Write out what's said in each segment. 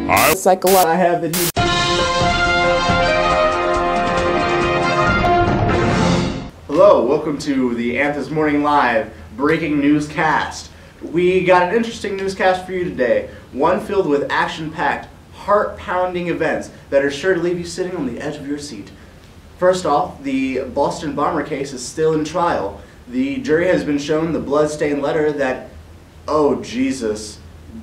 It's like a lot I have that he... Hello, welcome to the Anthis Morning Live Breaking Newscast. We got an interesting newscast for you today. One filled with action-packed, heart-pounding events that are sure to leave you sitting on the edge of your seat. First off, the Boston bomber case is still in trial. The jury has been shown the blood-stained letter that, oh Jesus,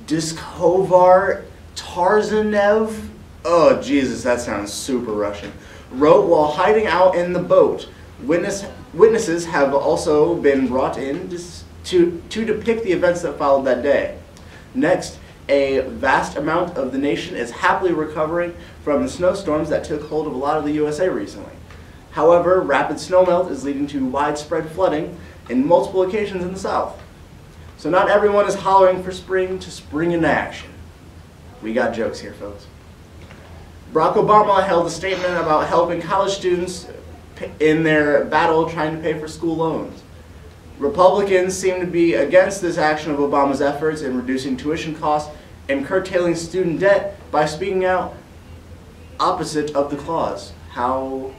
Diskovar Tarzanev, oh Jesus, that sounds super Russian, wrote while hiding out in the boat. Witnesses have also been brought in to depict the events that followed that day. Next, a vast amount of the nation is happily recovering from the snowstorms that took hold of a lot of the USA recently. However, rapid snowmelt is leading to widespread flooding in multiple occasions in the South. So not everyone is hollering for spring to spring into action. We got jokes here, folks. Barack Obama held a statement about helping college students in their battle trying to pay for school loans. Republicans seem to be against this action of Obama's efforts in reducing tuition costs and curtailing student debt by speaking out opposite of the clause. How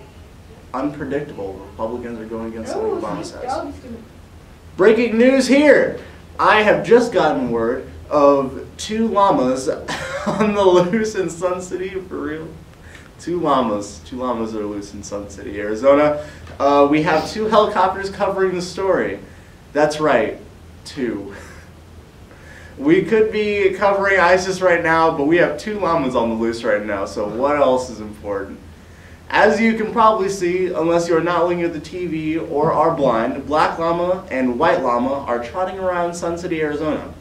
unpredictable Republicans are going against something Obama says. Breaking news here! I have just gotten word of 2 llamas on the loose in Sun City, for real. 2 llamas are loose in Sun City, Arizona. We have 2 helicopters covering the story. That's right, 2. We could be covering ISIS right now, but we have 2 llamas on the loose right now, so what else is important? As you can probably see, unless you are not looking at the TV or are blind, black llama and white llama are trotting around Sun City, Arizona.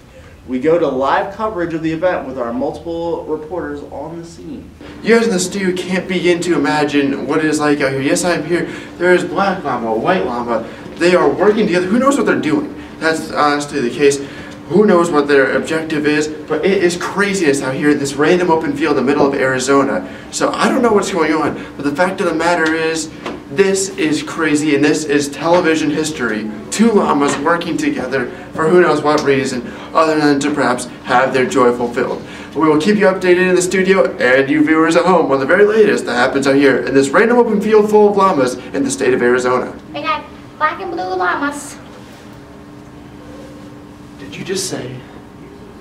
We go to live coverage of the event with our multiple reporters on the scene. You guys in the studio can't begin to imagine what it is like out here. Yes, I'm here. There is black llama, white llama. They are working together. Who knows what they're doing? That's honestly the case. Who knows what their objective is, but it is craziness out here in this random open field in the middle of Arizona. So I don't know what's going on, but the fact of the matter is, this is crazy and this is television history. 2 llamas working together for who knows what reason, other than to perhaps have their joy fulfilled. But we will keep you updated in the studio and you viewers at home on the very latest that happens out here in this random open field full of llamas in the state of Arizona. We got black and blue llamas. Did you just say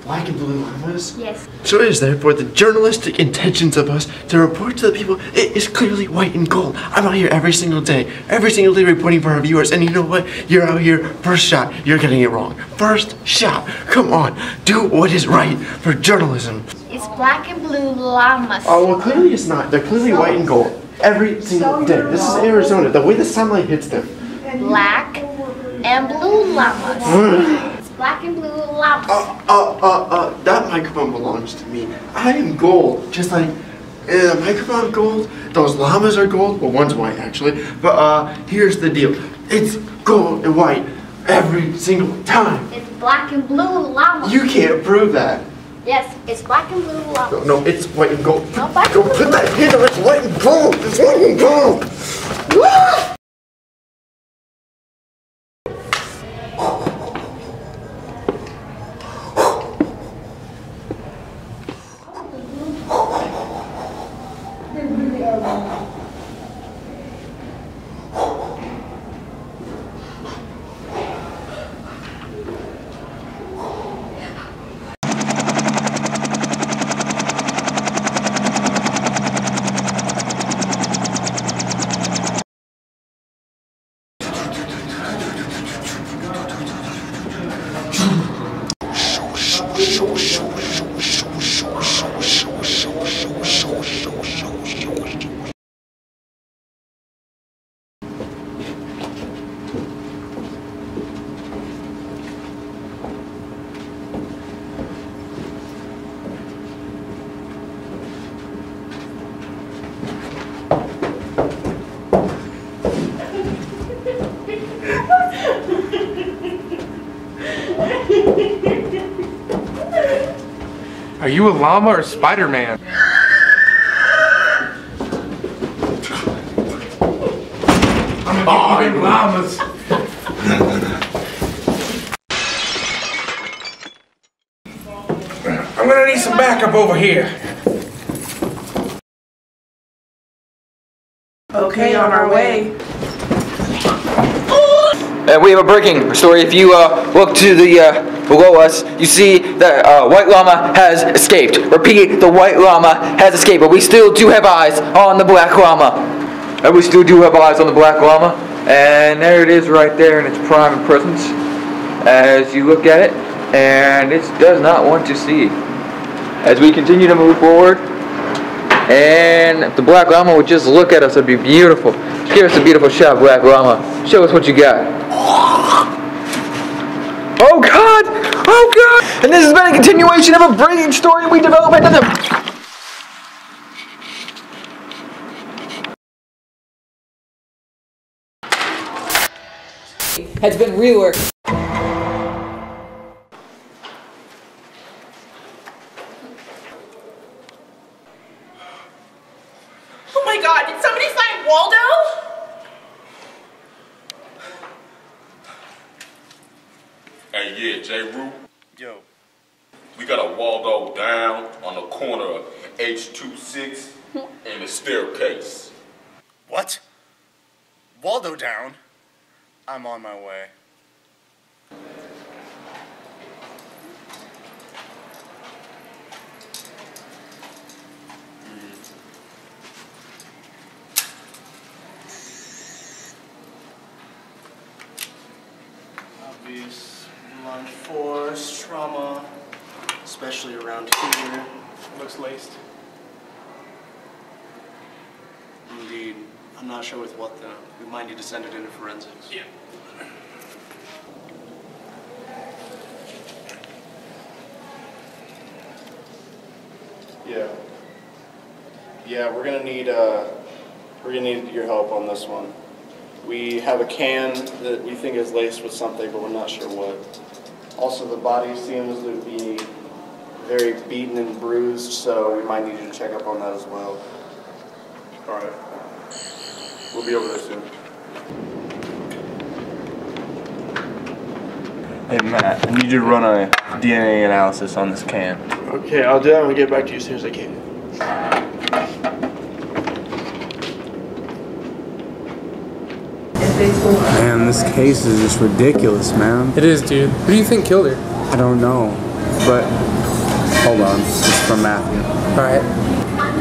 black and blue llamas? Yes. So it is therefore the journalistic intentions of us to report to the people it is clearly white and gold. I'm out here every single day reporting for our viewers, and you know what? You're out here, first shot, you're getting it wrong. First shot, come on, do what is right for journalism. It's black and blue llamas. Oh, well clearly it's not. They're clearly white and gold every single day. This is Arizona, the way the sunlight hits them. Black and blue llamas. Black and blue llamas. That microphone belongs to me. I am gold, just like the microphone gold. Those llamas are gold. Well, one's white actually. But here's the deal. It's gold and white every single time. It's black and blue llamas. You can't prove that. Yes, it's black and blue llamas. No, it's white and gold. No, black Don't put that here. It's white and gold. It's white and gold. Woo! Are you a llama or Spider-Man? I'm gonna get llamas. I'm gonna need some backup over here. Okay, on our way. We have a breaking story. If you look to the below us, you see that White Llama has escaped. Repeat, the White Llama has escaped, but we still do have eyes on the Black Llama. And we still do have eyes on the Black Llama. And there it is right there in its prime presence as you look at it, and it does not want to see. As we continue to move forward, and if the Black Llama would just look at us, it'd be beautiful. Just give us a beautiful shot, Black Llama. Show us what you got. Oh God! Oh God! And this has been a continuation of a breaking story we developed into the... has been reworked. Oh my God, did somebody find Waldo? Hey, yeah, J. Rue. Yo. We got a Waldo down on the corner of H26 and the staircase. What? Waldo down? I'm on my way. Obvious blunt force trauma, especially around here. Looks laced. Indeed. I'm not sure with what though. We might need to send it into forensics. Yeah. Yeah, we're gonna need your help on this one. We have a can that we think is laced with something, but we're not sure what. Also, the body seems to be very beaten and bruised, so we might need you to check up on that as well. All right. We'll be over there soon. Hey Matt, I need you to run a DNA analysis on this can. Okay, I'll do that and I'll get back to you as soon as I can. Man, this case is just ridiculous, man. It is, dude. Who do you think killed her? I don't know, but hold on. It's from Matthew. All right.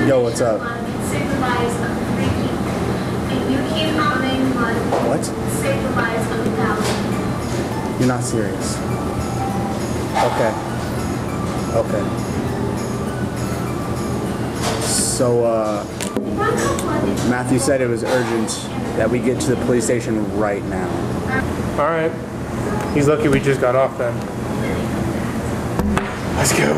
Yo, what's up? What? You're not serious. Okay. Okay. So, Matthew said it was urgent that we get to the police station right now. All right. He's lucky we just got off then. Let's go.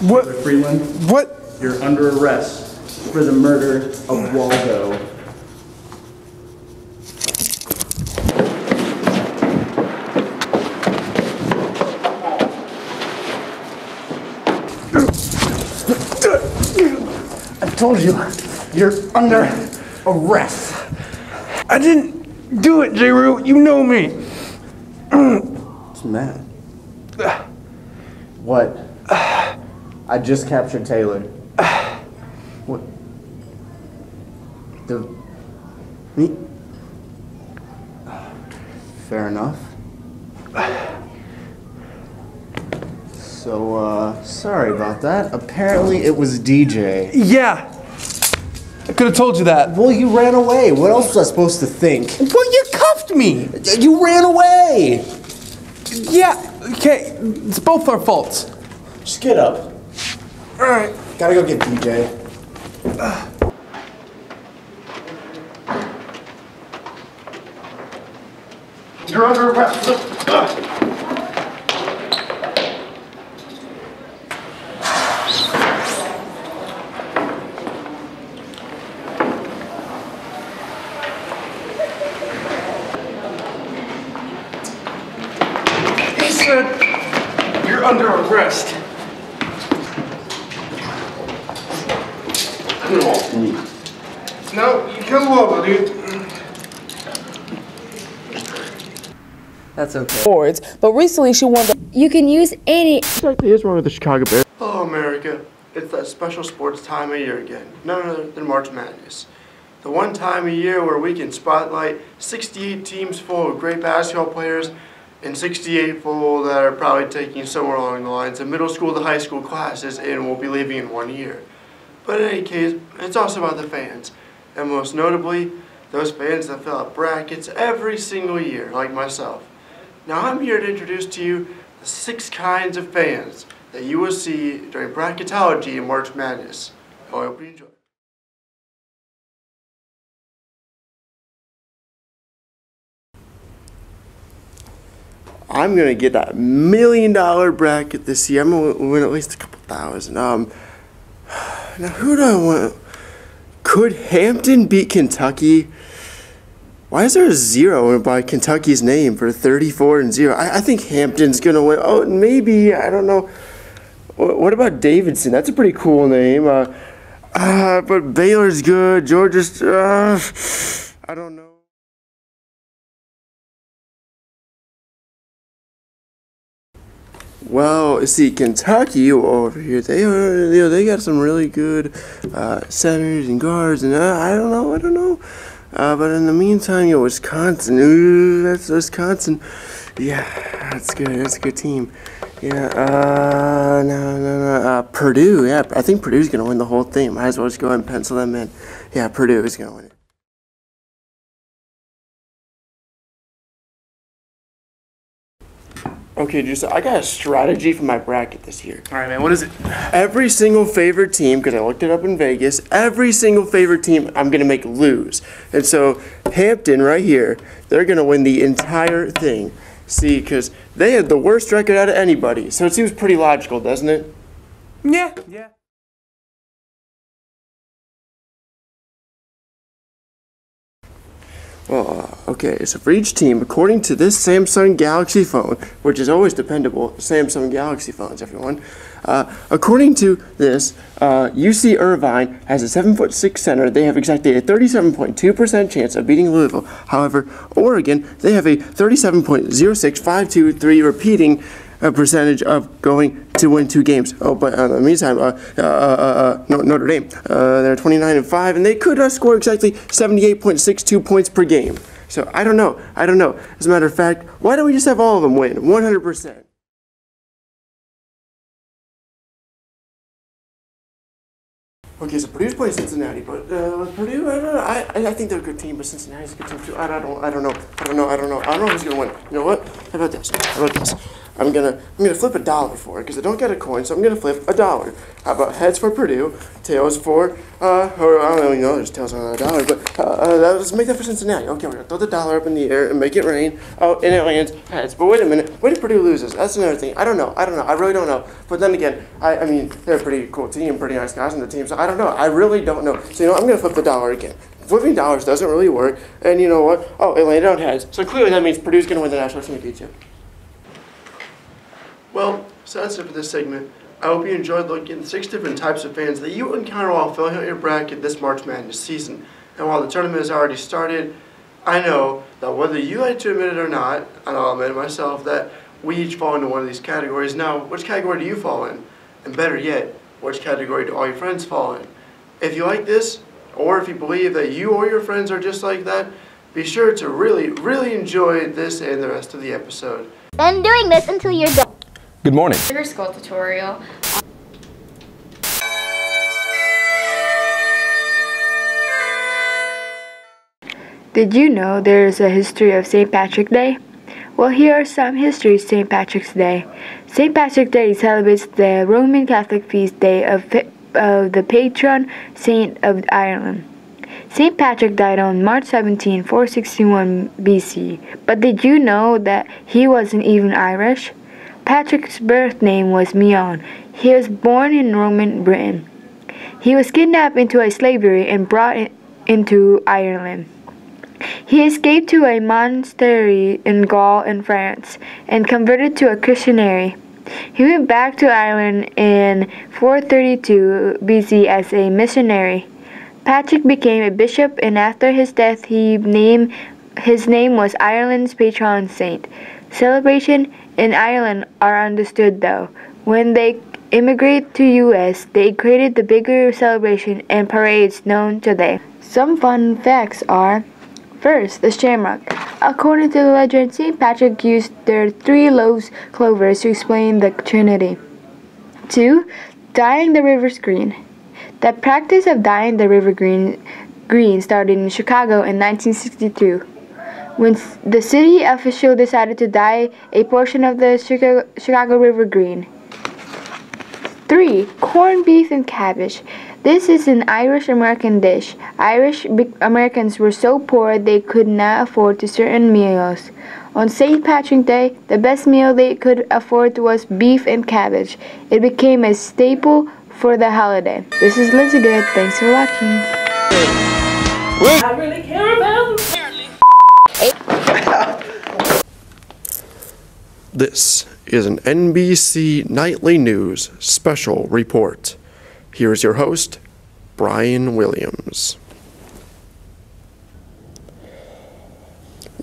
What? Freeland, What? you're under arrest for the murder of Waldo. I told you, you're under arrest. I didn't do it, J-Roo. You know me. What's Matt? What? I just captured Taylor. What? Me? Fair enough. So, sorry about that. Apparently it was DJ. Yeah. I could have told you that. Well, you ran away. What else was I supposed to think? Well, you cuffed me. You ran away! Yeah. Okay. It's both our faults. Just get up. All right. Gotta go get DJ. You're under arrest. He said you're You're under arrest. No, you come over, dude. That's okay. Awards, but recently she won the. You can use any. Exactly is wrong with the Chicago Bears. Hello, America. It's that special sports time of year again. None other than March Madness. The one time a year where we can spotlight 68 teams full of great basketball players and 68 full that are probably taking somewhere along the lines of middle school to high school classes and will be leaving in 1 year. But in any case, it's also about the fans. And most notably, those fans that fill out brackets every single year, like myself. Now I'm here to introduce to you the 6 kinds of fans that you will see during bracketology in March Madness. I hope you enjoy. I'm gonna get that $1 million bracket this year. I'm gonna win at least a couple thousand. Now who do I want? Could Hampton beat Kentucky? Why is there a 0 by Kentucky's name for 34-0? I think Hampton's gonna win. Oh, maybe, I don't know. What about Davidson? That's a pretty cool name. But Baylor's good. Georgia's, I don't know. Well, see, Kentucky over here, they got some really good centers and guards, and I don't know. But in the meantime, Wisconsin, that's Wisconsin. Yeah, that's good. That's a good team. Yeah, no. Purdue, yeah, I think Purdue's going to win the whole thing. Might as well just go ahead and pencil them in. Yeah, Purdue is going to win it. Okay, dude, so I got a strategy for my bracket this year. All right, man, what is it? Every single favorite team, because I looked it up in Vegas, every single favorite team I'm going to make lose. And so Hampton right here, they're going to win the entire thing. See, because they had the worst record out of anybody. So it seems pretty logical, doesn't it? Yeah. Well, okay, so for each team, according to this Samsung Galaxy phone, which is always dependable, Samsung Galaxy phones, everyone. According to this, UC Irvine has a 7'6" center. They have exactly a 37.2% chance of beating Louisville. However, Oregon, they have a 37.06523 repeating percentage of going to win 2 games. Oh, but in the meantime, Notre Dame, they're 29-5, and they could score exactly 78.62 points per game. So I don't know. As a matter of fact, why don't we just have all of them win 100%? Okay, so Purdue's playing Cincinnati, but Purdue, I don't know. I think they're a good team, but Cincinnati's a good team too. I don't know who's gonna win. You know what? How about this? I'm gonna flip $1 for it because I don't get a coin, so I'm gonna flip $1. How about heads for Purdue, tails for or I don't even know, there's tails on $1, but let's make that for Cincinnati. Okay, we're gonna throw the $1 up in the air and make it rain. Oh, and it lands heads. But wait a minute, what if Purdue loses? That's another thing. I don't know. I really don't know. But then again, I mean, they're a pretty cool team, pretty nice guys on the team. So I don't know. I really don't know. So I'm gonna flip the $1 again. Flipping dollars doesn't really work, and you know what? Oh, it landed on heads. So clearly that means Purdue's gonna win the national championship. Well, so that's it for this segment. I hope you enjoyed looking at the 6 different types of fans that you will encounter while filling out your bracket this March Madness season. And while the tournament has already started, I know that whether you like to admit it or not, and I'll admit it myself, that we each fall into one of these categories. Now, which category do you fall in? And better yet, which category do all your friends fall in? If you like this, or if you believe that you or your friends are just like that, be sure to really enjoy this and the rest of the episode. Been doing this until you're done. Good morning. Sugar skull tutorial. Did you know there is a history of St. Patrick's Day? Well, here are some histories of St. Patrick's Day. St. Patrick's Day celebrates the Roman Catholic feast day of the patron saint of Ireland. St. Patrick died on March 17, 461 BC. But did you know that he wasn't even Irish? Patrick's birth name was Mion. He was born in Roman Britain. He was kidnapped into a slavery and brought into Ireland. He escaped to a monastery in Gaul and France and converted to a Christianity. He went back to Ireland in 432 BC as a missionary. Patrick became a bishop, and after his death, his name was Ireland's patron saint. Celebration in Ireland are understood though. When they immigrated to US, they created the bigger celebration and parades known today. Some fun facts are: first, the shamrock. According to the legend, St. Patrick used their 3 loaves clovers to explain the Trinity. 2. Dyeing the rivers green. The practice of dyeing the river green started in Chicago in 1962, when the city official decided to dye a portion of the Chicago River green. 3. Corned beef and cabbage. This is an Irish-American dish. Irish Americans were so poor they could not afford certain meals. On St. Patrick's Day, the best meal they could afford was beef and cabbage. It became a staple for the holiday. This is Lindsay Good. Thanks for watching. I really care about This is an NBC Nightly News special report. Here's your host, Brian Williams.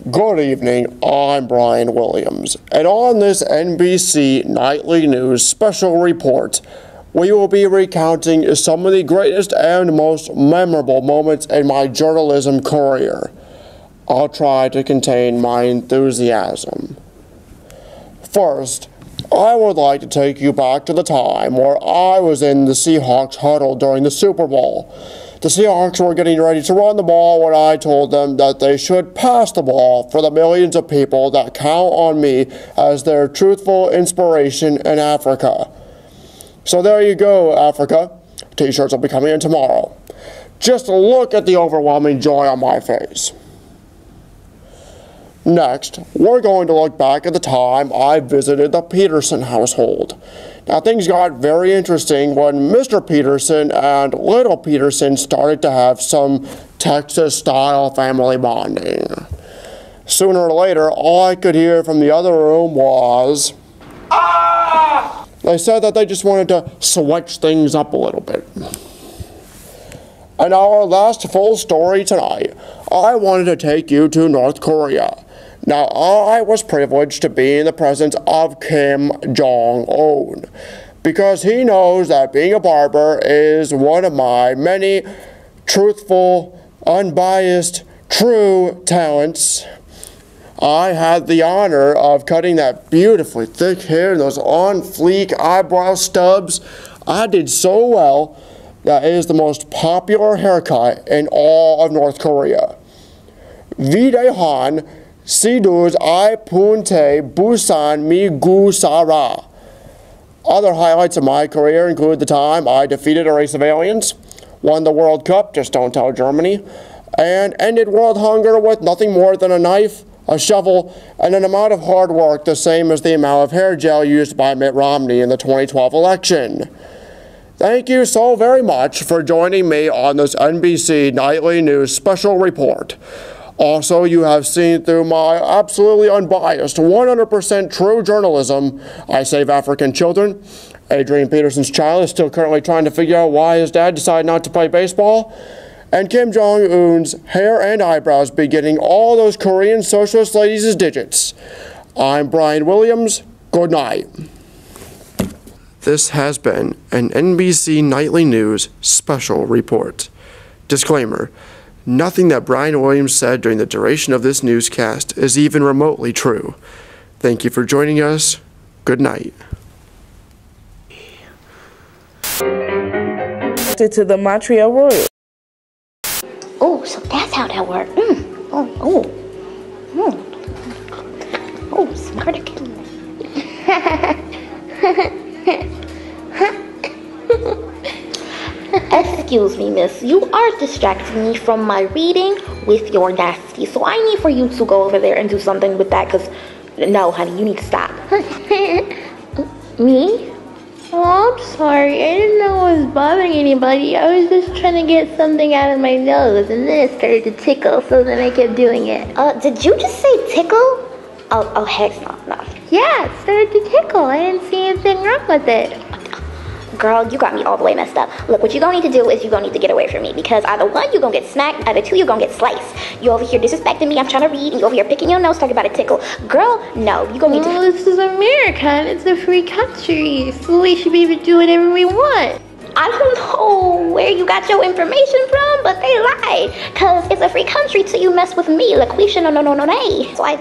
Good evening, I'm Brian Williams, and on this NBC Nightly News special report, we will be recounting some of the greatest and most memorable moments in my journalism career. I'll try to contain my enthusiasm. First, I would like to take you back to the time where I was in the Seahawks huddle during the Super Bowl. The Seahawks were getting ready to run the ball when I told them that they should pass the ball for the millions of people that count on me as their truthful inspiration in Africa. So there you go, Africa. T-shirts will be coming in tomorrow. Just look at the overwhelming joy on my face. Next, we're going to look back at the time I visited the Peterson household. Now, things got very interesting when Mr. Peterson and Little Peterson started to have some Texas-style family bonding. Sooner or later, all I could hear from the other room was, "Ah!" They said that they just wanted to switch things up a little bit. And our last full story tonight, I wanted to take you to North Korea. Now, I was privileged to be in the presence of Kim Jong-un, because he knows that being a barber is one of my many truthful, unbiased, true talents. I had the honor of cutting that beautifully thick hair and those on-fleek eyebrow stubs. I did so well that it is the most popular haircut in all of North Korea. Videhan Sidus I Punte Busan Mi Gu Sara. Other highlights of my career include the time I defeated a race of aliens, won the World Cup, just don't tell Germany, and ended world hunger with nothing more than a knife, a shovel, and an amount of hard work the same as the amount of hair gel used by Mitt Romney in the 2012 election. Thank you so very much for joining me on this NBC Nightly News special report. Also, you have seen through my absolutely unbiased, 100% true journalism, I save African children. Adrian Peterson's child is still currently trying to figure out why his dad decided not to play baseball. And Kim Jong-un's hair and eyebrows be getting all those Korean socialist ladies' digits. I'm Brian Williams. Good night. This has been an NBC Nightly News special report. Disclaimer. Nothing that Brian Williams said during the duration of this newscast is even remotely true. Thank you for joining us. Good night. To the Montreal Royals. Oh, so that's how that works. Oh, smart kid. Excuse me, miss. You are distracting me from my reading with your nasty. So I need for you to go over there and do something with that, because, no, honey, you need to stop. Me? Oh, I'm sorry. I didn't know I was bothering anybody. I was just trying to get something out of my nose, and then it started to tickle, so then I kept doing it. Did you just say tickle? Oh, heck no. Yeah, it started to tickle. I didn't see anything wrong with it. Girl, you got me all the way messed up. Look, what you gonna need to do is you gonna need to get away from me, because either one, you gonna get smacked, either two, you gonna get sliced. You over here disrespecting me, I'm trying to read, and you over here picking your nose, talking about a tickle. Girl, no, you gonna need to... Well, this is America, and it's a free country, so we should be able to do whatever we want. I don't know where you got your information from, but they lied. Cause it's a free country till you mess with me, LaQuisha, no. So I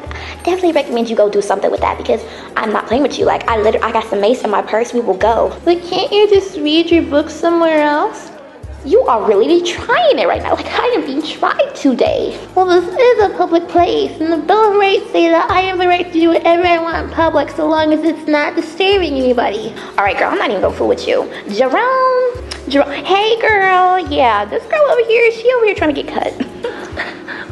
definitely recommend you go do something with that, because I'm not playing with you. Like, I got some mace in my purse, we will go. But can't you just read your book somewhere else? You are really trying it right now. Like, I am being tried today. Well, this is a public place, and the Bill of Rights say that I have the right to do whatever I want in public, so long as it's not disturbing anybody. All right, girl, I'm not even gonna fool with you. Jerome, hey, girl. Yeah, this girl over here, she over here trying to get cut.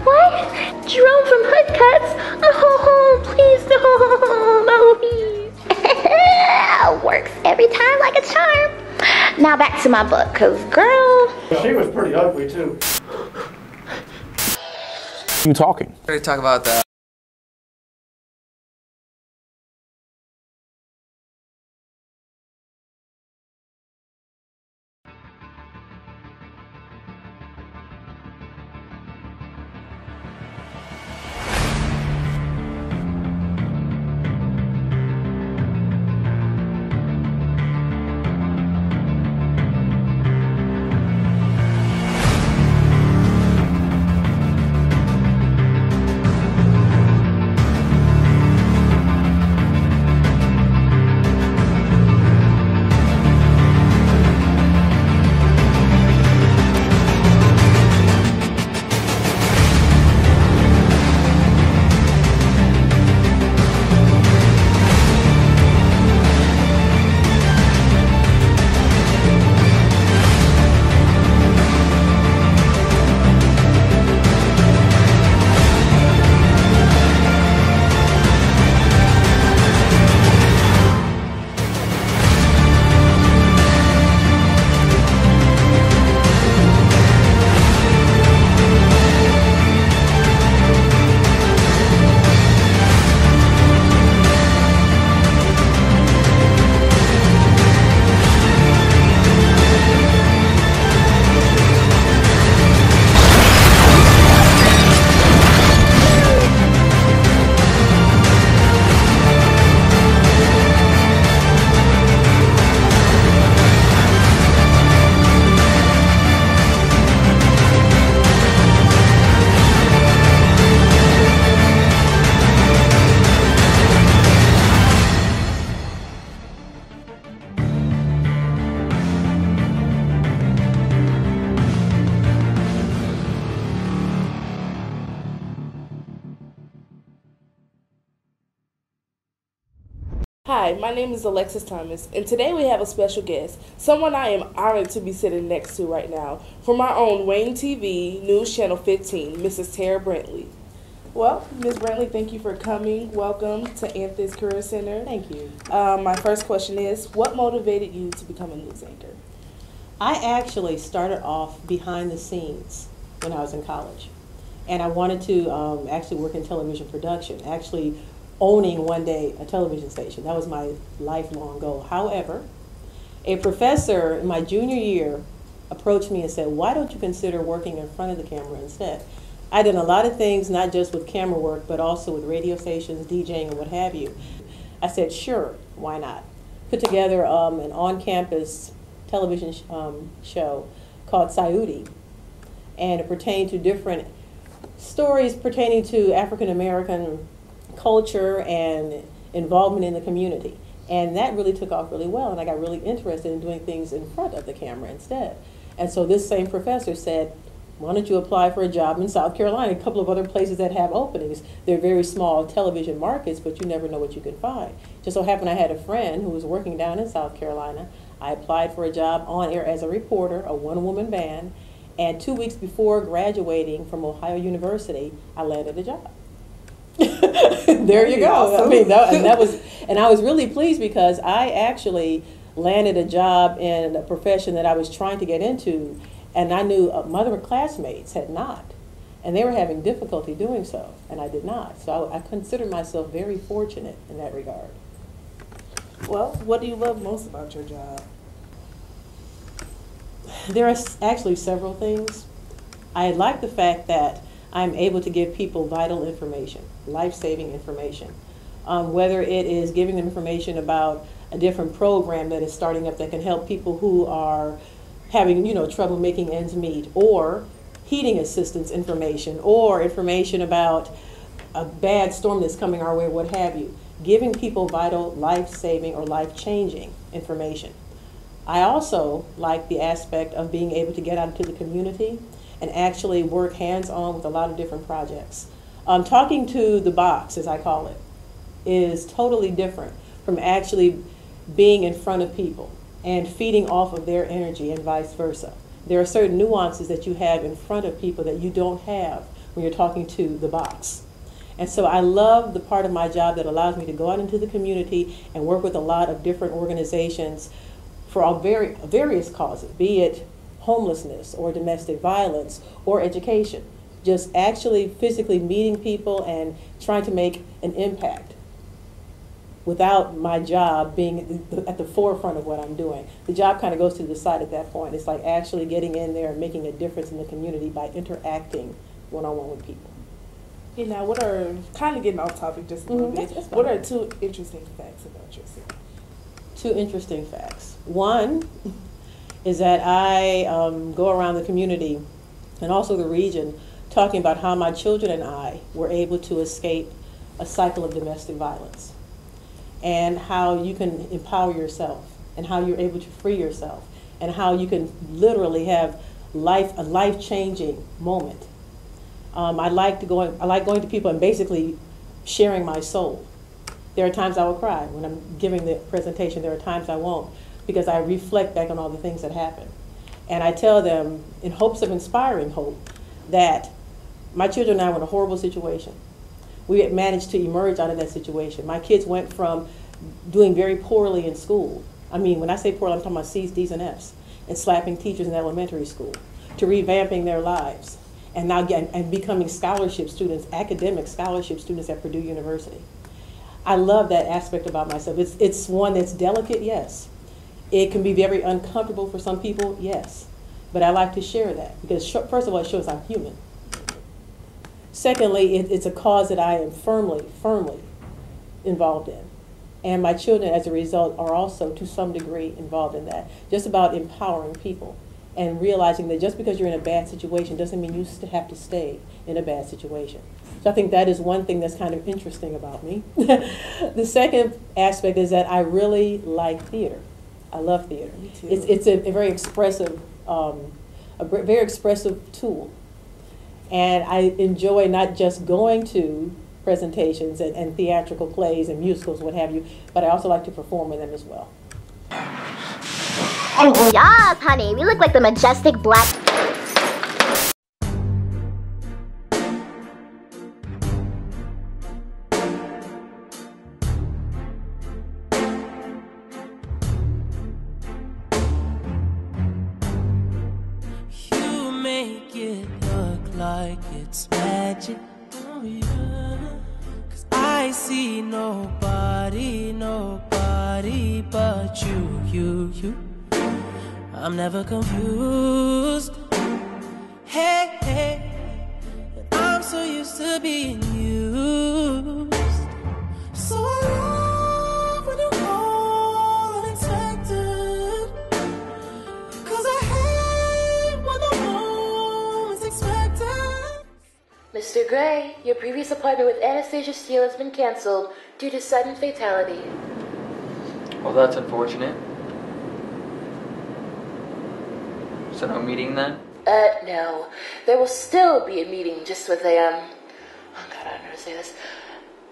What? Jerome from Hood Cuts? Oh, please don't. No, please. Works every time like a charm. Now back to my book, cause girl, she was pretty ugly too. You talking? We're gonna talk about that. Hi, my name is Alexis Thomas, and today we have a special guest, someone I am honored to be sitting next to right now, from our own Wayne TV News Channel 15, Mrs. Tara Brantley. Well, Ms. Brantley, thank you for coming. Welcome to Anthis Career Center. Thank you. My first question is, what motivated you to become a news anchor? I actually started off behind the scenes when I was in college, and I wanted to actually work in television production, actually owning one day a television station. That was my lifelong goal. However, a professor in my junior year approached me and said, why don't you consider working in front of the camera instead? I did a lot of things, not just with camera work, but also with radio stations, DJing, and what have you. I said, sure, why not? Put together an on-campus television show called Sayudi, and it pertained to different stories pertaining to African-American culture and involvement in the community. And that really took off really well, and I got really interested in doing things in front of the camera instead. And so this same professor said, why don't you apply for a job in South Carolina, a couple of other places that have openings. They're very small television markets, but you never know what you can find. Just so happened I had a friend who was working down in South Carolina. I applied for a job on air as a reporter, a one-woman band, and 2 weeks before graduating from Ohio University, I landed a job. There you go. Awesome. I mean, and I was really pleased because I actually landed a job in a profession that I was trying to get into, and I knew other classmates had not. And they were having difficulty doing so, and I did not. So I consider myself very fortunate in that regard. Well, what do you love most about your job? There are actually several things. I like the fact that I'm able to give people vital information, life-saving information. Whether it is giving them information about a different program that is starting up that can help people who are having, trouble making ends meet, or heating assistance information, or information about a bad storm that's coming our way, what have you. Giving people vital, life-saving, or life-changing information. I also like the aspect of being able to get out into the community and actually work hands-on with a lot of different projects. Talking to the box, as I call it, is totally different from actually being in front of people and feeding off of their energy and vice versa. There are certain nuances that you have in front of people that you don't have when you're talking to the box. And so I love the part of my job that allows me to go out into the community and work with a lot of different organizations for all various causes, be it homelessness or domestic violence or education. Just actually physically meeting people and trying to make an impact without my job being at the forefront of what I'm doing. The job kind of goes to the side at that point. It's like actually getting in there and making a difference in the community by interacting one-on-one with people. You know, what are, kind of getting off topic just a little bit, what are 2 interesting facts about yourself? 2 interesting facts. One is that I go around the community and also the region talking about how my children and I were able to escape a cycle of domestic violence, and how you can empower yourself, and how you're able to free yourself, and how you can literally have a life-changing moment. I like going to people and basically sharing my soul. There are times I will cry when I'm giving the presentation. There are times I won't, because I reflect back on all the things that happened. And I tell them, in hopes of inspiring hope, that my children and I were in a horrible situation. We had managed to emerge out of that situation. My kids went from doing very poorly in school. I mean, when I say poorly, I'm talking about C's, D's, and F's, and slapping teachers in elementary school, to revamping their lives, and now becoming scholarship students, academic scholarship students at Purdue University. I love that aspect about myself. It's one that's delicate, yes. It can be very uncomfortable for some people, yes. But I like to share that because, first of all, it shows I'm human. Secondly, it's a cause that I am firmly involved in. And my children, as a result, are also, to some degree, involved in that. Just about empowering people and realizing that just because you're in a bad situation doesn't mean you have to stay in a bad situation. So I think that is one thing that's kind of interesting about me. The second aspect is that I really like theater. I love theater. Me too. It's a very expressive, very expressive tool. And I enjoy not just going to presentations and theatrical plays and musicals, what have you, but I also like to perform in them as well. Yes, honey, we look like the majestic black. You make it look like it's magic. Oh yeah. 'Cause I see nobody but you. I'm never confused. Hey, I'm so used to being used. So I love when you call unexpected. 'Cause I hate when the moment's expected. Mr. Gray, your previous appointment with Anastasia Steele has been canceled due to sudden fatality. Well, that's unfortunate. So no meeting then? No. There will still be a meeting just with a, oh God, I don't know how to say this.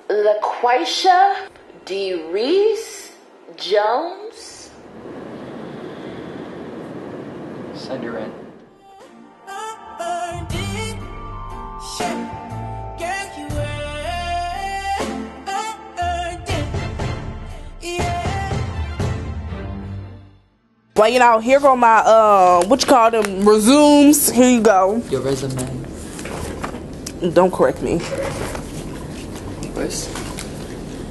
LaQuisha D. Rhys Jones? Send her in. Well, you know, here go my, what you call them, resumes. Here you go. Your resume. Don't correct me. Rhys,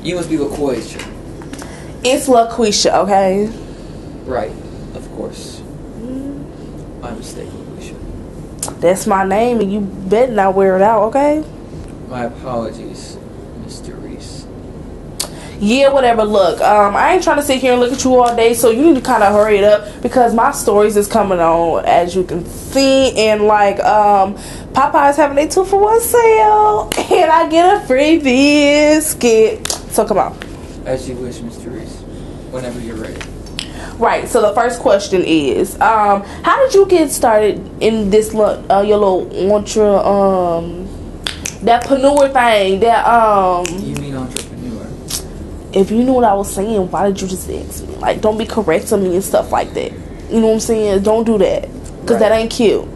you must be LaQuisha. It's LaQuisha, okay? Right, of course. My mistake, LaQuisha. That's my name, and you better not wear it out, okay? My apologies, Mr. Rhys. Yeah, whatever. Look, I ain't trying to sit here and look at you all day, so you need to kind of hurry it up because my stories is coming on, as you can see, and like Popeye's having a 2-for-1 sale, and I get a free biscuit. So come on. As you wish, Mr. Rhys. Whenever you're ready. Right. So the first question is, how did you get started in this your little that entrepreneur thing? That You mean entrepreneur? If you knew what I was saying, why did you just ask me? Like, don't be correcting me and stuff like that. You know what I'm saying? Don't do that. Because that ain't cute.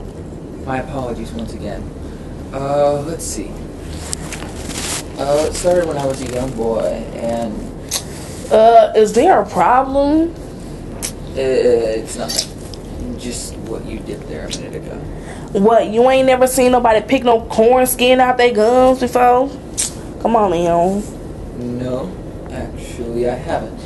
My apologies once again. Let's see. It started when I was a young boy, and... is there a problem? It's nothing. Just what you did there a minute ago. What? You ain't never seen nobody pick no corn skin out their gums before? Come on, Leon. No. Actually, I haven't.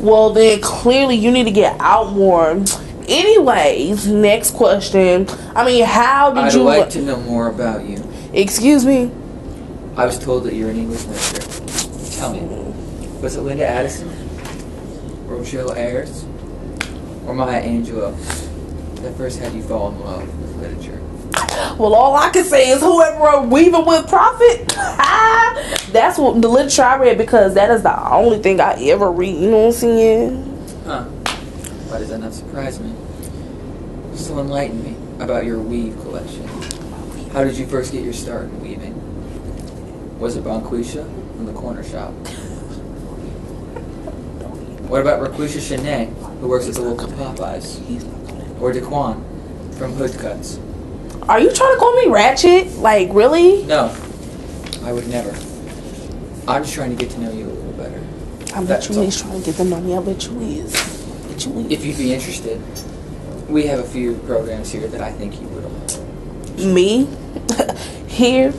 Well, then clearly you need to get out more. Anyways, next question. I mean, how did you... I'd like to know more about you. Excuse me? I was told that you're an English major. Tell me, was it Linda Addison? Rochelle Ayers? Or Maya Angelou that first had you fall in love with literature? Well, all I can say is whoever wrote Weaving with Profit. That's what the literature I read because that is the only thing I ever read. You know what I'm saying? Huh. Why does that not surprise me? So enlighten me about your weave collection. How did you first get your start in weaving? Was it Bonquisha from the corner shop? What about Raquisha Shanae, who works at the local Popeyes? Or Daquan from Hood Cuts? Are you trying to call me ratchet? Like, really? No, I would never. I'm just trying to get to know you a little better. I bet you is trying to get to know me. I bet you is. If you'd be interested, we have a few programs here that I think you would like. Me? Here?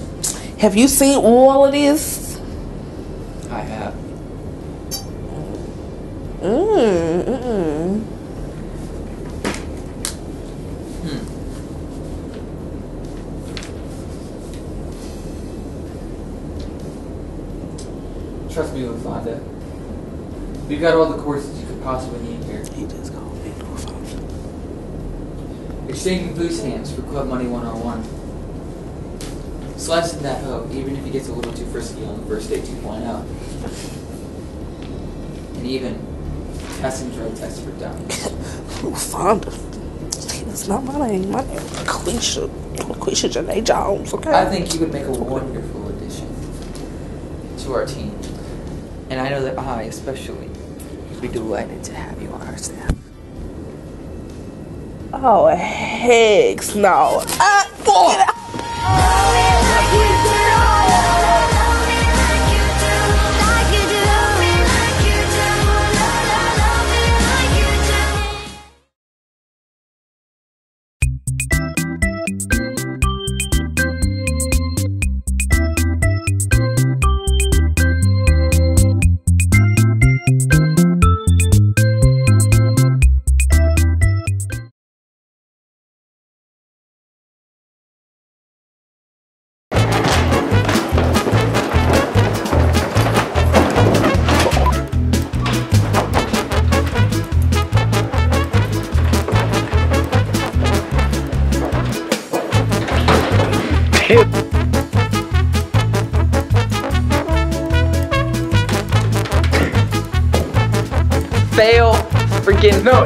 Have you seen all of this? I have. Trust me, LaFonda. We've got all the courses you could possibly need here. He just called me LaFonda. Exchanging boost stamps for Club Money 101. Slicing that hoe, even if he gets a little too frisky on the first day 2.0. And even passing drug tests for dumb. LaFonda. That's not my name. My name is LaQuisha. LaQuisha Janae Jones, okay? I think you would make a wonderful addition to our team. And I know that I, especially, would be delighted to have you on our staff. Oh, heck no. Fail. Freaking no.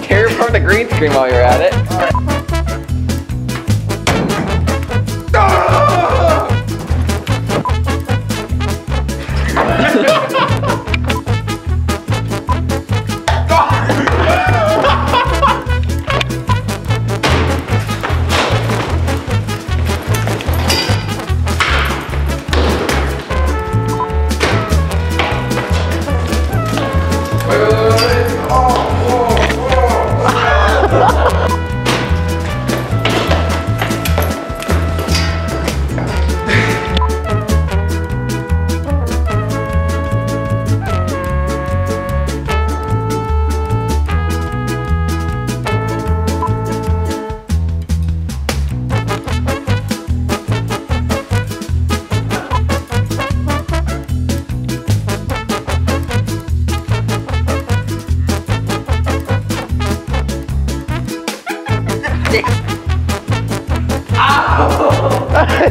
Tear apart the green screen while you're at it.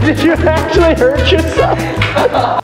Did you actually hurt yourself?